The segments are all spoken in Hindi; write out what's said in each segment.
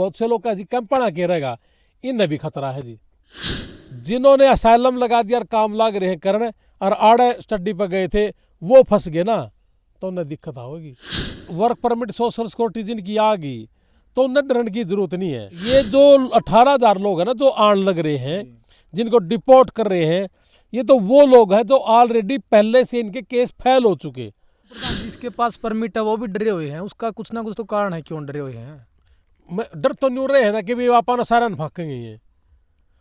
बहुत से लोग का जी कैंपना के रहेगा, इनमें भी खतरा है जी। जिन्होंने असाइलम लगा दिया और काम लाग रहे हैं करने और आड़े स्टडी पर गए थे वो फंस गए ना, तो उन्हें दिक्कत होगी। वर्क परमिट सोशल सिक्योरिटी जिनकी आ गई तो उन्हें डरने की जरूरत नहीं है। ये जो 18,000 लोग हैं ना जो आण लग रहे हैं, जिनको डिपोर्ट कर रहे हैं, ये तो वो लोग हैं जो ऑलरेडी पहले से इनके केस फैल हो चुके। जिसके पास परमिट है वो भी डरे हुए हैं, उसका कुछ ना कुछ तो कारण है क्यों डरे हुए हैं। डर तो नहीं रहे हैं ना कि भी आप सारा भागेंगे ये,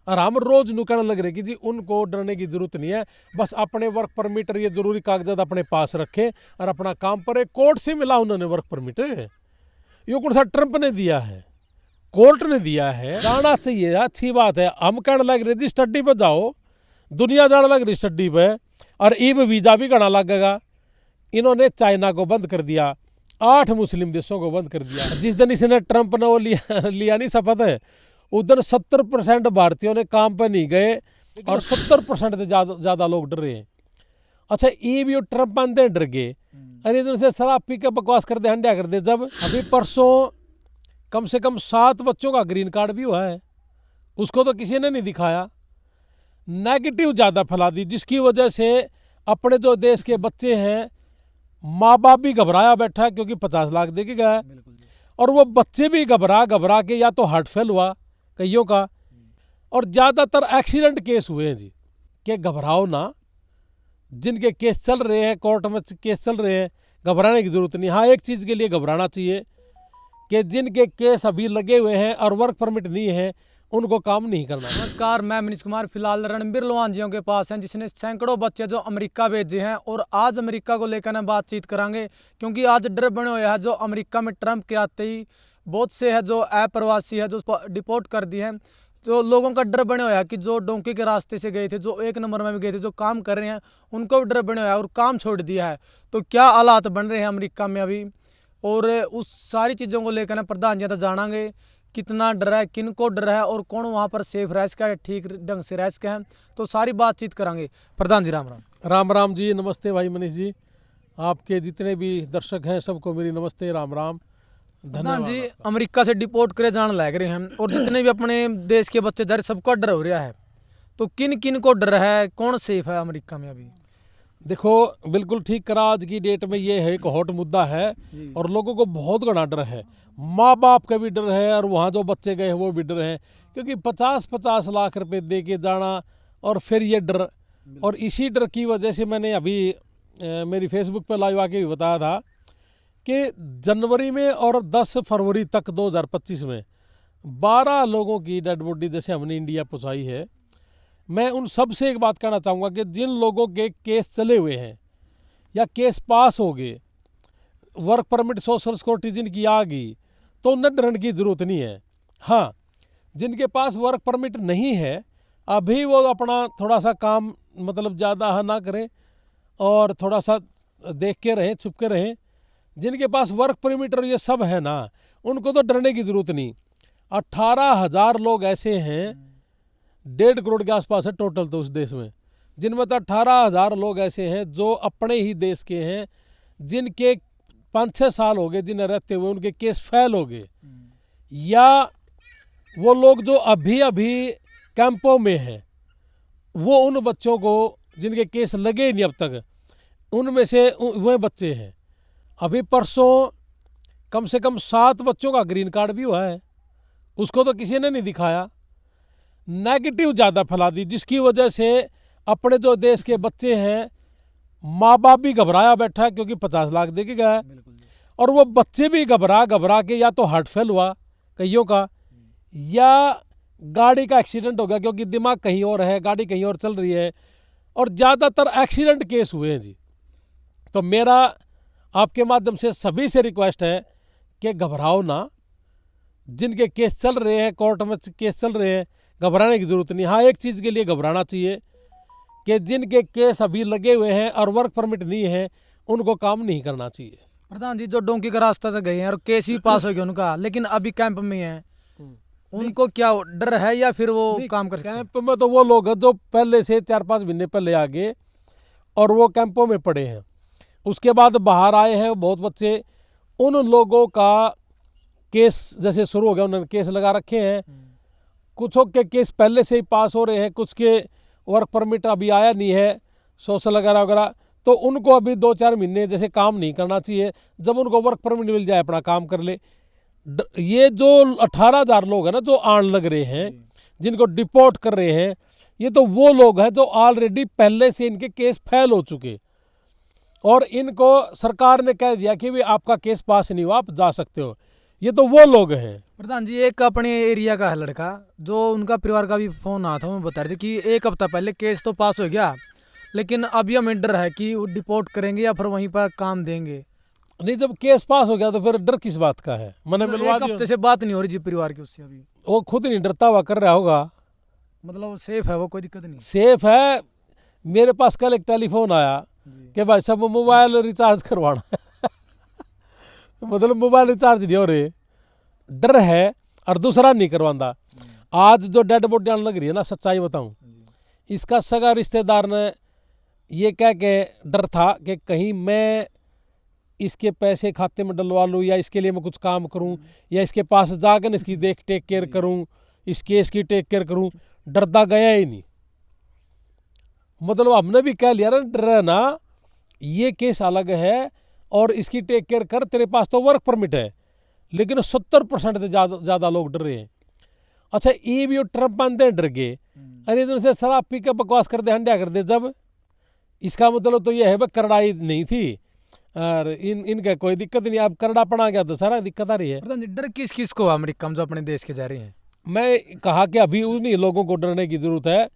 और हम रोज नु कहने लग रहे कि जी उनको डरने की जरूरत नहीं है। बस अपने वर्क परमिट ये जरूरी कागजात अपने पास रखे और अपना काम पर। कोर्ट से मिला उन्होंने वर्क परमिट, ये कौन सा ट्रंप ने दिया है, कोर्ट ने दिया है। जाना चाहिए, अच्छी बात है। हम कहने लग रहे जी स्टडी पर जाओ, दुनिया जाने लग रही स्टडी पे, और ईब वीजा भी गणा लगेगा। इन्होंने चाइना को बंद कर दिया, 8 मुस्लिम देशों को बंद कर दिया। जिस दिन इसने ट्रंप ने वो लिया नहीं शपथ है, उस दिन 70% भारतीयों ने काम पे नहीं गए और 70% से ज्यादा लोग डरे हैं। अच्छा ये भी ट्रंप आंदे डर गए, अरे इधर से शराब पी के बकवास कर दे, हंडिया कर दे। जब अभी परसों कम से कम 7 बच्चों का ग्रीन कार्ड भी हुआ है, उसको तो किसी ने नहीं दिखाया। नेगेटिव ज्यादा फैला दी, जिसकी वजह से अपने जो देश के बच्चे हैं, माँ बाप भी घबराया बैठा है क्योंकि 50 लाख दे के गया, और वो बच्चे भी घबरा के या तो हार्ट फेल हुआ कईयों का, और ज्यादातर एक्सीडेंट केस हुए हैं जी। कि घबराओ ना, जिनके केस चल रहे हैं, कोर्ट में केस चल रहे हैं, घबराने की जरूरत नहीं। हाँ एक चीज के लिए घबराना चाहिए कि जिनके केस अभी लगे हुए हैं और वर्क परमिट नहीं है उनको काम नहीं करना। नमस्कार, मैं मनीष कुमार फिलहाल रणबीर लोहांजियों के पास हैं, जिसने सैकड़ों बच्चे जो अमेरिका भेजे हैं, और आज अमेरिका को लेकर ना बातचीत करेंगे क्योंकि आज डर बने हुए हैं। जो अमेरिका में ट्रंप के आते ही बहुत से है जो अप्रवासी है जो डिपोर्ट कर दिए हैं, जो लोगों का डर बने हुआ है कि जो डोंकी के रास्ते से गए थे, जो 1 नंबर में भी गए थे, जो काम कर रहे हैं, उनको भी डर बने हुआ है और काम छोड़ दिया है। तो क्या हालात बन रहे हैं अमेरिका में अभी, और उस सारी चीज़ों को लेकर ना प्रधान जी तो जानेंगे कितना डर है, किन को डर है, और कौन वहाँ पर सेफ रह सका है, ठीक ढंग से रह सका है। तो सारी बातचीत करेंगे। प्रधान जी राम राम। राम राम जी, नमस्ते भाई मनीष जी, आपके जितने भी दर्शक हैं सबको मेरी नमस्ते, राम राम, प्रधान जी अमेरिका से डिपोर्ट करे जाने लग रहे हैं, और जितने भी अपने देश के बच्चे जा रहे सबका डर हो रहा है, तो किन किन को डर है, कौन सेफ है अमेरिका में अभी। देखो बिल्कुल ठीक करा, आज की डेट में ये है एक हॉट मुद्दा है और लोगों को बहुत घना डर है। माँ बाप का भी डर है और वहाँ जो बच्चे गए हैं वो भी डर है, क्योंकि 50-50 लाख रुपए दे के जाना और फिर ये डर। और इसी डर की वजह से मैंने अभी मेरी फेसबुक पर लाइव आके भी बताया था कि जनवरी में और 10 फरवरी तक 2025 में 12 लोगों की डेड बॉडी जैसे हमने इंडिया पहुँचाई है। मैं उन सब से एक बात कहना चाहूँगा कि जिन लोगों के केस चले हुए हैं या केस पास हो गए, वर्क परमिट सोशल सिक्योरिटी जिनकी आ गई, तो उन्हें डरने की ज़रूरत नहीं है। हाँ जिनके पास वर्क परमिट नहीं है अभी वो अपना थोड़ा सा काम मतलब ज़्यादा ना करें और थोड़ा सा देख के रहें, छुप के रहें। जिनके पास वर्क परमिट और ये सब है ना, उनको तो डरने की ज़रूरत नहीं। 18,000 लोग ऐसे हैं, 1.5 करोड़ के आसपास है टोटल तो उस देश में, जिनमें तो 18,000 लोग ऐसे हैं जो अपने ही देश के हैं, जिनके 5-6 साल हो गए जिन्हें रहते हुए उनके केस फेल हो गए, या वो लोग जो अभी अभी कैंपों में हैं, वो उन बच्चों को जिनके केस लगे नहीं अब तक, उनमें से वह बच्चे हैं। अभी परसों कम से कम 7 बच्चों का ग्रीन कार्ड भी हुआ है, उसको तो किसी ने नहीं दिखाया। नेगेटिव ज़्यादा फैला दी, जिसकी वजह से अपने जो देश के बच्चे हैं, माँ बाप भी घबराया बैठा है क्योंकि 50 लाख दे के गया, और वो बच्चे भी घबरा के या तो हार्ट फेल हुआ कईयों का, या गाड़ी का एक्सीडेंट हो गया क्योंकि दिमाग कहीं और है, गाड़ी कहीं और चल रही है, और ज़्यादातर एक्सीडेंट केस हुए हैं जी। तो मेरा आपके माध्यम से सभी से रिक्वेस्ट है कि घबराओ ना, जिनके केस चल रहे हैं, कोर्ट में केस चल रहे हैं, घबराने की जरूरत नहीं। हाँ एक चीज़ के लिए घबराना चाहिए कि जिनके केस अभी लगे हुए हैं और वर्क परमिट नहीं है उनको काम नहीं करना चाहिए। प्रधान जी जो डोंकी का रास्ता से गए हैं और केस भी पास हो गया उनका, लेकिन अभी कैंप में हैं, उनको क्या डर है या फिर वो काम कर कैंप में तो वो लोग हैं जो पहले से 4-5 महीने पहले आ गए और वो कैंपों में पड़े हैं, उसके बाद बाहर आए हैं बहुत बच्चे। उन लोगों का केस जैसे शुरू हो गया, उन्होंने केस लगा रखे हैं। कुछों के केस पहले से ही पास हो रहे हैं, कुछ के वर्क परमिट अभी आया नहीं है, सोशल वगैरह वगैरह, तो उनको अभी 2-4 महीने जैसे काम नहीं करना चाहिए। जब उनको वर्क परमिट मिल जाए अपना काम कर ले। ये जो 18,000 लोग हैं ना जो आण लग रहे हैं, जिनको डिपोर्ट कर रहे हैं, ये तो वो लोग हैं जो ऑलरेडी पहले से इनके केस फेल हो चुके, और इनको सरकार ने कह दिया कि भी आपका केस पास नहीं हुआ, आप जा सकते हो। ये तो वो लोग हैं। प्रधान जी, एक अपने एरिया का है लड़का, जो उनका परिवार का भी फोन आया था, वो बता रहे थे कि 1 हफ्ता पहले केस तो पास हो गया, लेकिन अभी हमें डर है कि वो डिपोर्ट करेंगे या फिर वहीं पर काम देंगे। नहीं, जब केस पास हो गया तो फिर डर किस बात का है? मैंने मिलवा 1 हफ्ते से बात नहीं हो रही जी परिवार की उससे अभी। वो खुद नहीं डरता हुआ कर रहा होगा। मतलब सेफ है वो, कोई दिक्कत नहीं? सेफ है। मेरे पास कल एक टेलीफोन आया कि भाई सब मोबाइल रिचार्ज करवाना है। मतलब मोबाइल रिचार्ज नहीं हो रहे, डर है, और दूसरा नहीं करवाता। आज जो डेड बॉडी आने लग रही है ना, सच्चाई बताऊं, इसका सगा रिश्तेदार ने ये कह के डर था कि कहीं मैं इसके पैसे खाते में डलवा लूँ, या इसके लिए मैं कुछ काम करूं, या इसके पास जाकर इसकी टेक केयर करूं, इस केस की टेक केयर करूं। डरता गया ही नहीं। मतलब हमने भी कह लिया ना, डर ना, ये केस अलग है और इसकी टेक केयर कर, तेरे पास तो वर्क परमिट है। लेकिन 70% से ज़्यादा लोग डर रहे हैं। अच्छा, ये भी ट्रम्प मानते हैं डर गए, अरे तो उनसे शराब पी के बकवास कर दे, हंडिया कर दे। जब इसका मतलब तो यह है भाई करड़ाई नहीं थी, और इनका कोई दिक्कत नहीं। अब करड़ापन आ गया तो सारा दिक्कत आ रही है। प्रधान जी, डर किस किस को अमेरिका में जो अपने देश के जा रहे हैं? मैं कहा कि अभी उन्हीं लोगों को डरने की जरूरत है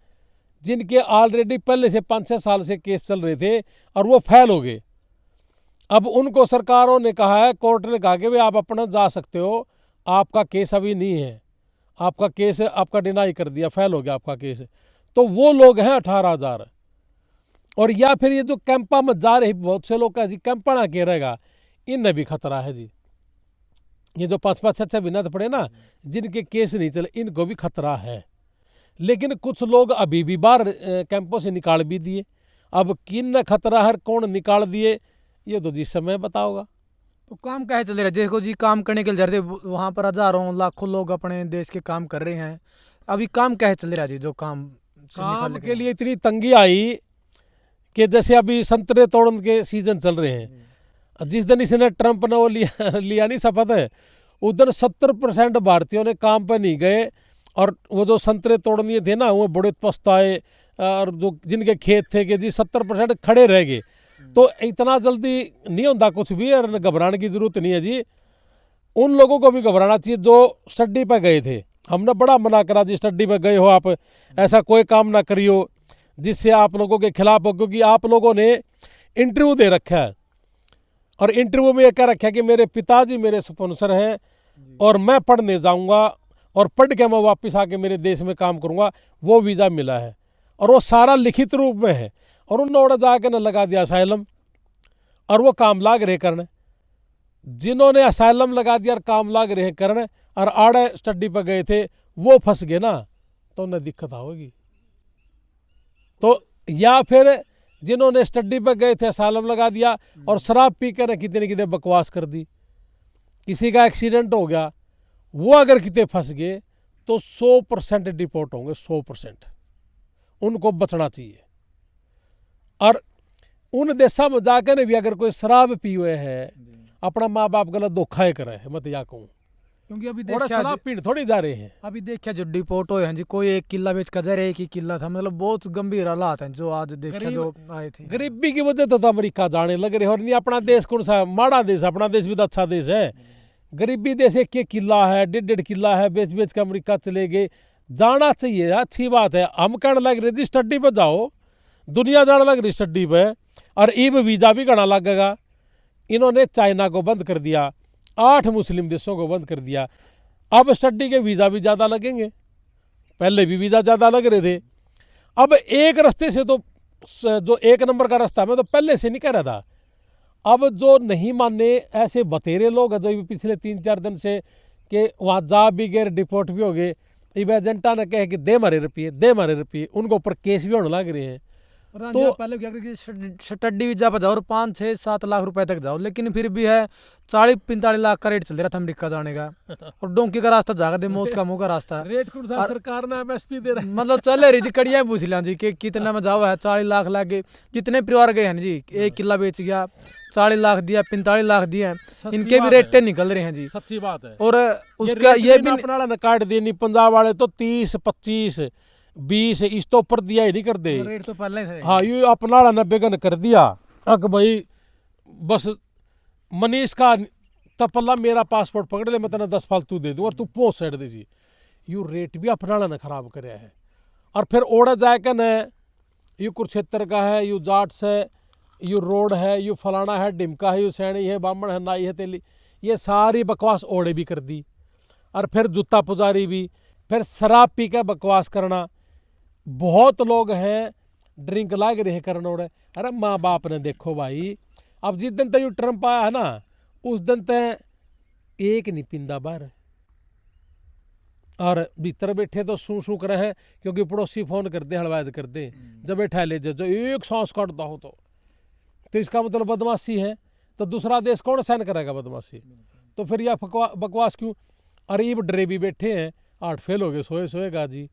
जिनके ऑलरेडी पहले से 5-6 साल से केस चल रहे थे और वो फेल हो गए। अब उनको सरकारों ने कहा है, कोर्ट ने कहा कि भाई आप अपना जा सकते हो, आपका केस अभी नहीं है, आपका केस आपका डिनाई कर दिया, फेल हो गया आपका केस। तो वो लोग हैं 18,000। और या फिर ये जो कैंपा में जा रहे बहुत से लोग का जी, कैंपा ना के रहेगा, इनमें भी खतरा है जी। ये जो 5-5 6-6 महीना तो पड़े ना, जिनके केस नहीं चले, इनको भी खतरा है। लेकिन कुछ लोग अभी भी बाहर कैंपों से निकाल भी दिए। अब किन खतरा है, कौन निकाल दिए, ये तो जिस समय बताओगा। तो काम कैसे चल रहा है? देखो जी, काम करने के लिए जा रहे थे, वहाँ पर हजारों लाखों लोग अपने देश के काम कर रहे हैं। अभी काम कैसे चल रहा है जी? जो काम के लिए इतनी तंगी आई कि जैसे अभी संतरे तोड़ने के सीजन चल रहे हैं। जिस दिन इसने ट्रंप ने वो लिया नहीं शपथ है, उस दिन 70% भारतीयों ने काम पर नहीं गए, और वो जो संतरे तोड़ने थे ना, वो बड़े पछताए, और जो जिनके खेत थे कि जी 70% खड़े रह गए। तो इतना जल्दी नहीं होता कुछ भी, और घबराने की जरूरत नहीं है जी। उन लोगों को भी घबराना चाहिए जो स्टडी पर गए थे। हमने बड़ा मना करा जी, स्टडी पर गए हो आप, ऐसा कोई काम ना करियो जिससे आप लोगों के खिलाफ हो, क्योंकि आप लोगों ने इंटरव्यू दे रखा है, और इंटरव्यू में यह कह रखा है कि मेरे पिताजी मेरे स्पॉन्सर हैं, और मैं पढ़ने जाऊंगा, और पढ़ के मैं वापस आके मेरे देश में काम करूंगा। वो वीज़ा मिला है, और वो सारा लिखित रूप में है, और उन्होंने जाके न लगा दिया असाइलम, और वो काम लाग रहे करने। जिन्होंने असाइलम लगा दिया और काम लाग रहे करने, और आड़े स्टडी पर गए थे, वो फंस गए ना, तो उन्हें दिक्कत होगी। तो या फिर जिन्होंने स्टडी पर गए थे, असाइलम लगा दिया और शराब पी कर कितने कितने बकवास कर दी, किसी का एक्सीडेंट हो गया, वो अगर कितने फंस गए तो 100% डिपोर्ट होंगे। 100% उनको बचना चाहिए। और उन देशों में जाकर भी अगर कोई शराब पी हुए है, अपना माँ बाप गलत धोखा करे है, मत या कहूँ, क्योंकि अभी शराब पीने थोड़ी जा रहे हैं। अभी देखा जो डिपोर्ट हुए हैं जी, कोई 1 किला बेच कर जा रहे, 1 ही किला था। मतलब बहुत गंभीर हालात हैं जो आज देखा जो आए थे। गरीबी की वजह तो अमेरिका जाने लग रहे। और नहीं, अपना देश कौन सा माड़ा देश, अपना देश भी तो अच्छा देश है। गरीबी देश 1 किला है, 1.5 किला है, बेच बेच के अमेरिका चले गए। जाना चाहिए, अच्छी बात है। हम कहने लग रहे जी स्टडी पर जाओ, दुनिया जाने लग रही स्टडी पे, और ईब वीज़ा भी घना लगेगा। इन्होंने चाइना को बंद कर दिया, 8 मुस्लिम देशों को बंद कर दिया। अब स्टडी के वीज़ा भी ज़्यादा लगेंगे, पहले भी वीज़ा ज़्यादा लग रहे थे। अब एक रास्ते से तो जो 1 नंबर का रास्ता मैं तो पहले से नहीं कह रहा था। अब जो नहीं माने ऐसे बतेरे लोग हैं जो पिछले 3-4 दिन से कि वहाँ जा भी गए, डिपोर्ट भी हो गए। इब एजेंटा ने कहे कि दे मारे रुपये, दे मारे रुपये, उनके ऊपर केस भी होने लग रहे हैं। तो पहले क्या करें कि स्टडी वीजा पर जाओ और 5-6-7 लाख रुपए तक जाओ, लेकिन फिर भी है 40-45 लाख का रेट चल रहा था अमेरिका जाने का। और डोंकी का रास्ता जाकर दे, मौत का मुंह का रास्ता। रेट कौन सा सरकार ने एमएसपी दे रहा है? मतलब चले रही जी कड़िया पूछ लिया जी कि कितना में जाओ है, 40 लाख लागे। जितने परिवार गए हैं जी, एक किला बेच गया 40 लाख दिया, 45 लाख दिया, इनके भी रेटे निकल रहे हैं जी। सच्ची बात है। और उसका ये भी अपना न काट देनी, पंजाब वाले तो 30-25-20 इस तो ऊपर दिया ही नहीं कर दे। रेट तो पहले ही थे। हाँ, ये अपना 90 गन कर दिया। अक भाई बस मनीष का तपल्ला मेरा पासपोर्ट पकड़ ले, मैं तेना 10 फालतू दे दूं और तू पहुंच साइड दे जी। यू रेट भी अपना ने खराब करे है। और फिर ओढ़ जाए के न यू कुरुक्षेत्र का है, यू जाट्स है, यू रोड है, यू फलाना है, डिमका है, यू सैनी है, बामण है, नाई है, तेली, ये सारी बकवास ओढ़े भी कर दी। और फिर जूता पुजारी भी, फिर शराब पी के बकवास करना। बहुत लोग हैं ड्रिंक लाग रहे करने ओढ़े। अरे माँ बाप ने देखो भाई, अब जिस दिन तक यू ट्रम्प आया है ना, उस दिन तक एक नहीं पिंदा बाहर, और भीतर बैठे तो सू सू करे हैं, क्योंकि पड़ोसी फोन कर दे, हड़वाद कर दे, जब बैठा ले जो एक सांस काटता हो तो इसका मतलब बदमाशी है। तो दूसरा देश कौन सहन करेगा बदमाशी? तो फिर यह बकवास क्यों? अरे ये डरे भी बैठे हैं, 8 फेल हो गए, सोएगा जी,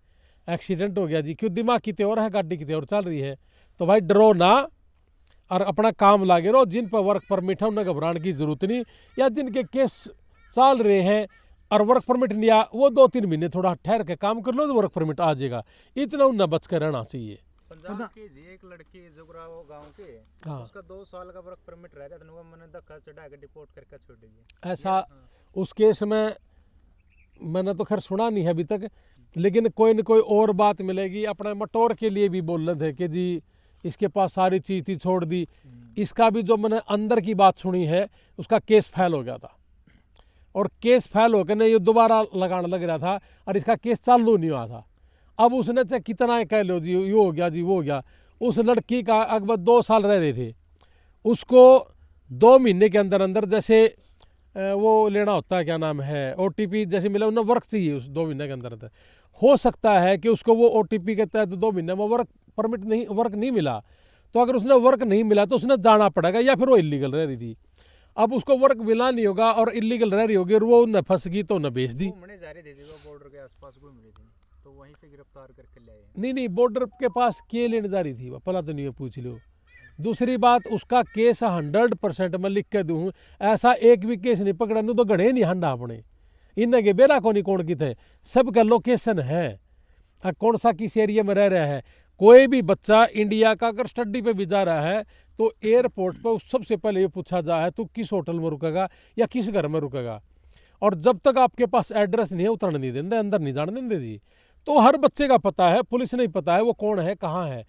एक्सीडेंट हो गया जी, क्यों? दिमाग कितने और है, गाड़ी कितने और चल रही है। तो भाई डरो ना और अपना काम लागे रहो। जिन पर वर्क परमिट है उन्हें घबराने की जरूरत नहीं, या जिनके केस चल रहे हैं और वर्क परमिट नहीं आया, वो 2-3 महीने थोड़ा ठहर के काम कर लो तो वर्क परमिट आ जाएगा। इतना उन्हें बच कर रहना चाहिए। पंजाब की जी एक लड़की जुगराव गांव के, हाँ। उसका 2 साल का वर्क परमिट रह गया था, मैंने धक्का चढ़ा के डिपोर्ट करके छोड़ दी। ऐसा उस केस में मैंने तो खैर सुना नहीं है अभी तक, लेकिन कोई न कोई और बात मिलेगी। अपने मटोर के लिए भी बोल रहे थे कि जी इसके पास सारी चीज़ थी, छोड़ दी। इसका भी जो मैंने अंदर की बात सुनी है, उसका केस फाइल हो गया था, और केस फाइल होकर नहीं ये दोबारा लगाने लग रहा था, और इसका केस चालू नहीं हुआ था। अब उसने चाहे कितना कह लो जी, ये हो गया जी, वो हो गया। उस लड़की का अकबर 2 साल रह रहे थे, उसको 2 महीने के अंदर अंदर जैसे वो लेना होता है, क्या नाम है, OTP जैसे मिला, उन्हें वर्क चाहिए उस 2 महीने के अंदर अंदर। हो सकता है कि उसको वो OTP के तहत 2 महीने में वर्क परमिट नहीं, वर्क नहीं मिला, तो अगर उसने वर्क नहीं मिला तो उसने जाना पड़ेगा, या फिर वो इलीगल रह रही थी। अब उसको वर्क मिला नहीं होगा और इलीगल रह रही होगी, और वो न फंस गई तो न भेज दी। घूमने जा रही थी वो बॉर्डर के आसपास घूम रही थी, तो वहीं से गिरफ्तार करके ले आए। नहीं, बॉर्डर के पास के लेने जा रही थी, पहला तो नहीं है, पूछ लो। दूसरी बात, उसका केस 100% मैं लिख के दूँ, ऐसा एक भी केस नहीं पकड़ा, नहीं तो गढ़े नहीं हंडा अपने इन्हें के बेरा को नहीं कौन की थे, सबका लोकेशन है, कौन सा किस एरिया में रह रहा है। कोई भी बच्चा इंडिया का अगर स्टडी पे भी जा रहा है तो एयरपोर्ट पर सबसे पहले ये पूछा जा है तू किस होटल में रुकेगा या किस घर में रुकेगा, और जब तक आपके पास एड्रेस नहीं है उतरने नहीं देंगे, अंदर नहीं जाने देंगे जी। तो हर बच्चे का पता है, पुलिस नहीं पता है वो कौन है, कहाँ है।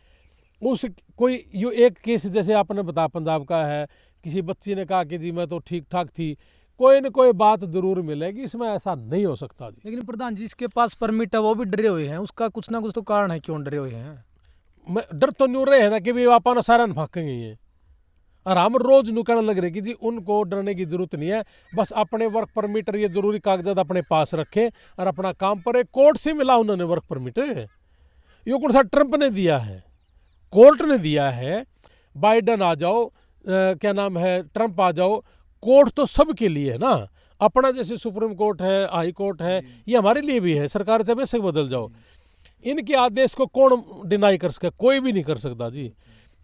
उस कोई यो एक केस जैसे आपने बताया पंजाब का है, किसी बच्ची ने कहा कि जी मैं तो ठीक ठाक थी, कोई न कोई बात जरूर मिलेगी, इसमें ऐसा नहीं हो सकता जी। लेकिन प्रधान जी इसके पास परमिट है, वो भी डरे हुए हैं, उसका कुछ ना कुछ तो कारण है क्यों डरे हुए हैं। मैं डर तो नहीं रहे हैं ना कि भी आप सारा भागेंगे ये, और हम रोज नुकड़ लग रहे कि जी उनको डरने की जरूरत नहीं है। बस अपने वर्क परमिट और ये जरूरी कागजात अपने पास रखें और अपना काम पर। कोर्ट से मिला उन्होंने वर्क परमिट, ये कौन सा ट्रंप ने दिया है, कोर्ट ने दिया है। बाइडन आ जाओ, क्या नाम है, ट्रंप आ जाओ, कोर्ट तो सबके लिए है ना। अपना जैसे सुप्रीम कोर्ट है, हाई कोर्ट है, ये हमारे लिए भी है। सरकार से बेशक बदल जाओ, इनके आदेश को कौन डिनाई कर सके, कोई भी नहीं कर सकता जी।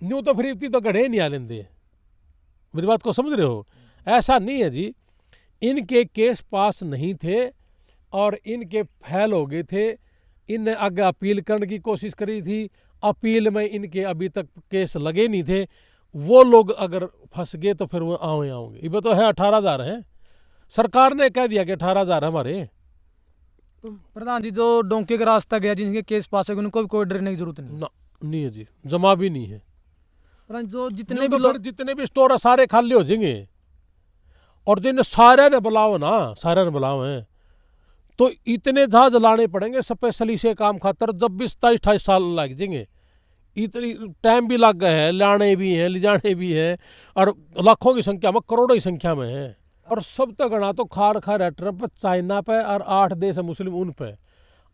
न्यू तो फिर इतनी तो गढ़े नहीं आ लेंदे, मेरी बात को समझ रहे हो। ऐसा नहीं है जी, इनके केस पास नहीं थे और इनके फेल हो गए थे। इनने आगे अपील करने की कोशिश करी थी, अपील में इनके अभी तक केस लगे नहीं थे। वो लोग अगर फंस गए तो फिर वो आओगे। ये तो है 18,000 है, सरकार ने कह दिया कि 18,000 हमारे। तो प्रधान जी जो डोंके का रास्ता गया जिनके केस पास है उनको भी कोई डरने की जरूरत नहीं ना, नहीं है जी, जमा भी नहीं है। प्रधान जो जितने भी स्टोर है सारे खाली हो जाएंगे, और जिन्हें सारे ने बुलाओ ना, सारे ने बुलाओ हैं तो इतने जहाज लाने पड़ेंगे स्पेशली से काम खातर, जब भी 27-28 साल लग जाएंगे। इतनी टाइम भी लग गए हैं, लाने भी हैं, ले जाने भी हैं, और लाखों की संख्या में, करोड़ों की संख्या में है। और सब तक गणा तो खाड़ खा रहा ट्रंप चाइना पे, और 8 देश है मुस्लिम उन पे।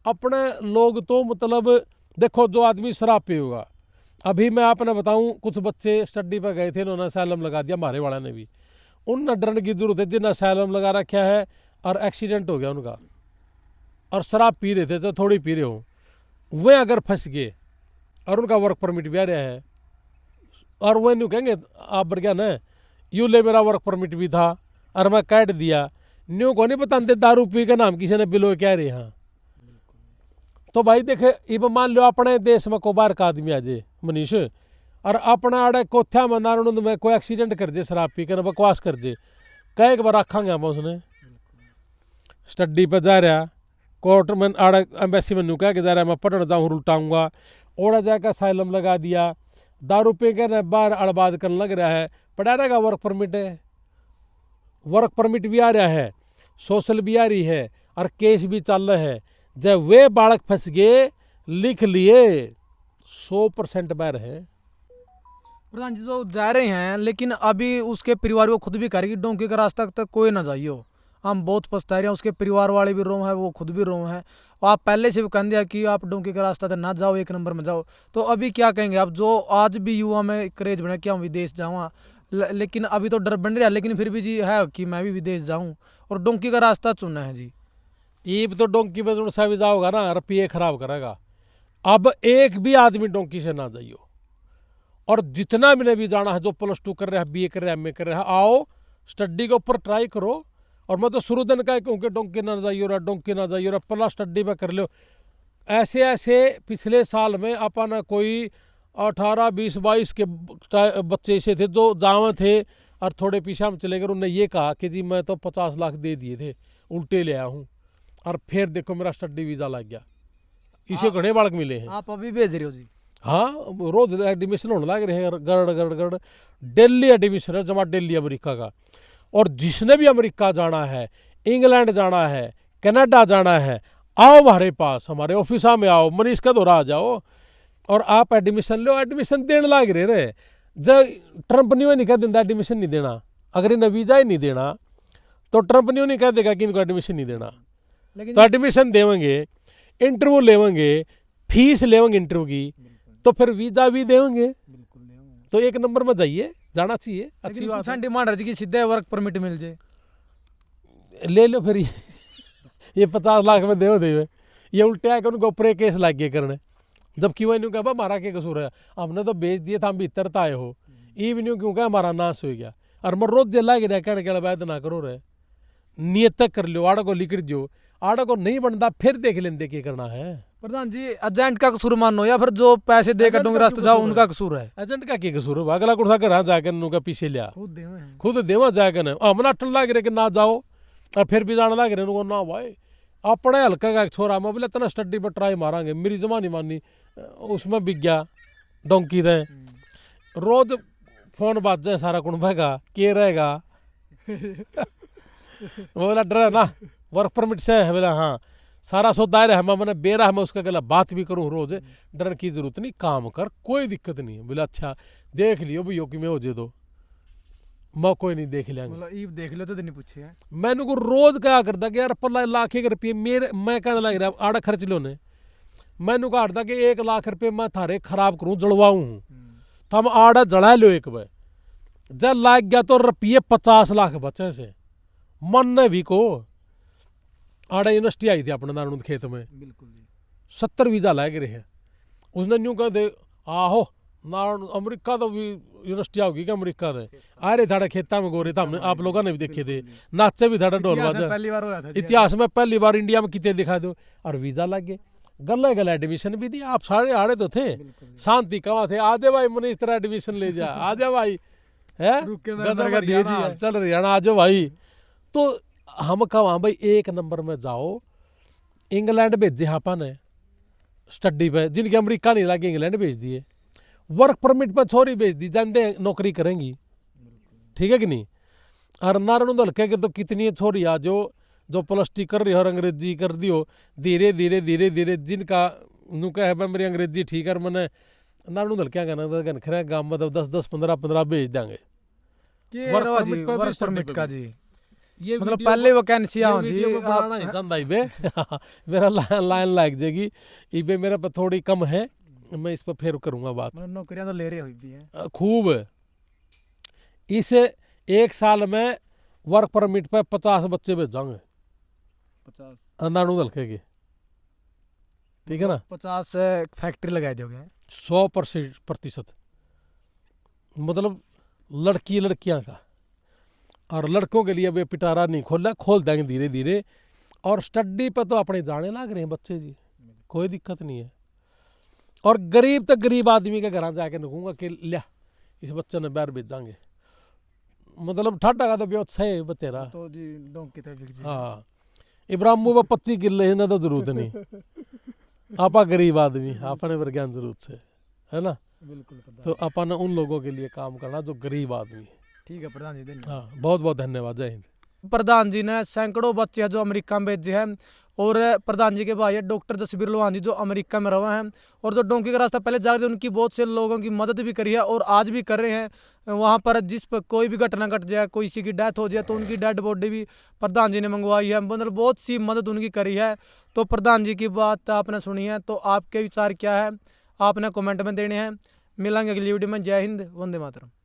अपने लोग तो मतलब देखो, जो आदमी शराब पिएगा अभी मैं आपने बताऊं, कुछ बच्चे स्टडी पर गए थे, उन्होंने असैलम लगा दिया, हमारे वाला ने भी। उन डरने की जरूरत है जिन्हें असैलम लगा रखा है और एक्सीडेंट हो गया उनका, और शराब पी रहे थे तो थोड़ी पी रहे हो, वे अगर फंस गए और उनका वर्क परमिट भी आ रहा है, और वो न्यू कहेंगे आप बढ़ गया ना, यू ले मेरा वर्क परमिट भी था और मैं काट दिया, न्यू को नहीं बताते दारू पी के नाम किसी ने बिलो क्या रहे। हाँ तो भाई देखे, इब मान लो अपने देश में को बाहर का आदमी आ जाए मनीष, और अपना आड़े कोथ्या में नारायण में कोई एक्सीडेंट कर जाए, शराब पी कर बकवास कर जाए, कई एक बार रखेंगे हम उसने। स्टडी पे जा रहा, कोर्ट में आड़े एम्बेसी में न्यू कह के जा रहा मैं पढ़ने जाऊँ उल्टाऊंगा, ओड़ा जाकर साइलम लगा दिया, दारू पी कर बाहर अड़बाद करने लग रहा है, पड़ा रहेगा वर्क परमिट है, वर्क परमिट भी आ रहा है, सोशल भी आ रही है, और केस भी चल रहा है। जब वे बालक फंस गए, लिख लिए 100% बैर है। प्रधान जी जो जा रहे हैं, लेकिन अभी उसके परिवार को खुद भी कह रही कि डोंकी का रास्ता तक कोई ना जाइयो, हम बहुत पछता रहे हैं, उसके परिवार वाले भी रो हैं, वो खुद भी रो हैं, और आप पहले से भी कह दिया कि आप डोंकी का रास्ता तक ना जाओ, 1 नंबर में जाओ। तो अभी क्या कहेंगे आप, जो आज भी युवा में क्रेज बना कि हम विदेश जाऊँ, लेकिन अभी तो डर बन रहा है, लेकिन फिर भी जी है कि मैं भी विदेश जाऊँ और डोंकी का रास्ता चुनना है जी। ये तो डोंकी में जो सा भी जाओगा ना, रुपये खराब करेगा। अब एक भी आदमी डोंकी से ना जाइयो, और जितना भी ने भी जाना है, जो +2 कर रहा है, BA कर रहा है, MA कर रहा है, आओ स्टडी के ऊपर ट्राई करो। और मैं तो शुरू दिन का कहूँ कि डोंकी ना जाइयो रहा, डोंकी ना जाइयो रहा, पहला स्टडी में कर लो। ऐसे ऐसे पिछले साल में अपन कोई 18, 20, 22 के बच्चे ऐसे थे जो जावे थे और थोड़े पीछे हम चले गए, उन्होंने ये कहा कि जी मैं तो 50 लाख दे दिए थे, उल्टे ले आया हूँ, और फिर देखो मेरा स्टडी वीज़ा लग गया। इसे घने बालक मिले हैं। आप अभी भेज रहे हो जी? हाँ, रोज एडमिशन होने लग रहे हैं, गड़ गड़ गड़, दिल्ली एडमिशन है, जमा दिल्ली अमेरिका का। और जिसने भी अमेरिका जाना है, इंग्लैंड जाना है, कनाडा जाना है, आओ हमारे पास, हमारे ऑफिस में आओ, मनीष का दौरा आ जाओ और आप एडमिशन लो। एडमिशन देने लग रहे जब ट्रंप नहीं कह देता एडमिशन नहीं देना, अगर इन्हें वीजा ही नहीं देना तो ट्रंप नहीं कह देगा कि इनको एडमिशन नहीं देना। तो एडमिशन देवेंगे, इंटरव्यू लेवेंगे, फीस लेवेंगे इंटरव्यू की, तो फिर वीजा भी देंगे। तो 1 नंबर में जाइए, जाना चाहिए, अच्छी बात है। डिमांड है कि सीधे वर्क परमिट मिल जाए, ले लो फिर ये 50 लाख में दे ये उल्टे आके उनको ऊपर केस लाग गए करने, जबकि वह नहीं कहा हमारा क्या कसूर है, हमने तो बेच दिए था, हम भीतर तो आए हो, ये भी नहीं क्यों कहा हमारा नाश हो गया। और मैं रोज जेल गिरा कहने के वैद ना करो रे, नियत तक कर लो, आड़ा को लिख जो, आड़ा को नहीं बनता फिर देख लेंगे क्या करना है। प्रधान जी एजेंट का कसूर मानो या फिर जो पैसे देकर डोंगी रास्ते जाओ उनका कसूर है? एजेंट का क्या कसूर है, अगला कुछ कर जाकर उनका पीछे लिया, खुद देवा जाकर हमने अटन लग रहे कि ना जाओ, और फिर भी जाने लग रहे उनको ना भाई अपने हल्का का एक छोरा, मैं बोले इतना स्टडी पर ट्राई मारांगे, मेरी जमा नहीं मानी, उसमें बिक गया डोंकी दे। रोज फोन बाज जाए सारा कुण भगा के रहेगा वो बोला डर है ना वर्क परमिट से है, बोला हाँ सारा सो दायरा है, मैंने बेरा है, मैं उसका गला बात भी करूँ रोज, डर की जरूरत नहीं, काम कर कोई दिक्कत नहीं है। बोला अच्छा देख लियो भैया कि मैं हो जे दो, मैं कोई नहीं देख लिया, देख लो तो नहीं पूछे। मैंने को रोज क्या करता कि यार 15 लाख रुपये मेरे, मैं कहने लग रहा आड़ा खर्च लो ने, मैंने कहा था कि 1 लाख रुपये मैं थारे खराब करूँ जलवाऊँ, तो हम आड़ा जला लो एक बार, जब लाग गया तो रुपये 50 लाख बचे से मन ने भी को। आड़ा यूनिवर्सिटी आई थी अपने नारायण खेत में, 70 वीजा लग रहे हैं, उसने न्यू कह दे आहो नारायण अमेरिका तो भी यूनिवर्सिटी होगी क्या अमेरिका दे, आ रहे थाड़ा खेता में गोरे था, हमने आप लोगों ने भी देखे थे, नाचे भी थाड़ा ढोल बाजा, इतिहास में पहली बार इंडिया में कितने दिखा दो, और वीजा लग गए, गले गले एडमिशन भी दिया। आप सारे आड़े तो थे, शांति कहाँ थे, आजे भाई मनीष तेरा एडमिशन ले जा, आजा भाई है चल हरियाणा आ जाओ भाई। तो हम कहा भाई 1 नंबर में जाओ, इंग्लैंड भेजे आपा ने स्टडी पे, जिनकी अमेरिका नहीं लगे इंग्लैंड भेज दिए, वर्क परमिट पर छोरी भेज दी, जानते नौकरी करेंगी, ठीक है कि नहीं। और नारायण हल्के के तो कितनी छोरी आ जो +2 कर रही हो और अंग्रेजी कर दी हो, धीरे धीरे धीरे धीरे जिनका नुका है मेरी अंग्रेजी ठीक है, मैंने नारायण हल्के क्या कहना था खरा गाँव में तो 10-10, 15-15 भेज देंगे वर्क परमिट का जी। ये मतलब पहले वैकेंसियां हो जी बनाना ही चाहता ही बे मेरा लाइन लाग जाएगी, इबे मेरे पर थोड़ी कम है, मैं इस पर फिर करूँगा बात। मतलब नौकरियां तो ले रहे हुई भी हैं। खूब। इस 1 साल में वर्क परमिट पे 50 बच्चे भेजांगे 50 अंधाणु हल्के के, ठीक है ना। 50 फैक्ट्री लगाई दोगे। 100% मतलब लड़की लड़कियां का, और लड़कों के लिए अभी पिटारा नहीं खोला, खोल देंगे धीरे धीरे। और स्टडी पे तो अपने जाने लग रहे हैं बच्चे जी, कोई दिक्कत नहीं है। और गरीब तक गरीब आदमी के घर जाके निकूंगा कि लिया इस बच्चे ने बाहर भेजांगे, मतलब ठाटा का तो ब्योत सही बतेरा। तो जी डोंकी तो बिक जी। हाँ, इब्राहिमो पर 25 किले है ना, तो जरूरत नहीं। आपा गरीब आदमी अपने वर्गान जरूरत से, है ना। बिल्कुल प्रधान। तो अपन उन लोगों के लिए काम करना जो गरीब आदमी है। ठीक है प्रधान जी, धन्यवाद। हाँ, बहुत बहुत धन्यवाद। जय हिंद। प्रधान जी ने सैकड़ों बच्चे हैं जो अमेरिका में भेजे हैं, और प्रधान जी के भाई है डॉक्टर जसबीर लोहान जी जो अमेरिका में रहे हैं, और जो डोंकी का रास्ता पहले जा रहे थे उनकी बहुत से लोगों की मदद भी करी है और आज भी कर रहे हैं। वहाँ पर जिस पर कोई भी घटना घट जाए, कोई किसी की डेथ हो जाए तो उनकी डेड बॉडी भी प्रधान जी ने मंगवाई है, मतलब बहुत सी मदद उनकी करी है। तो प्रधान जी की बात आपने सुनी है, तो आपके विचार क्या है आपने कमेंट में देने हैं। मिलेंगे अगली वीडियो में। जय हिंद, वंदे मातरम।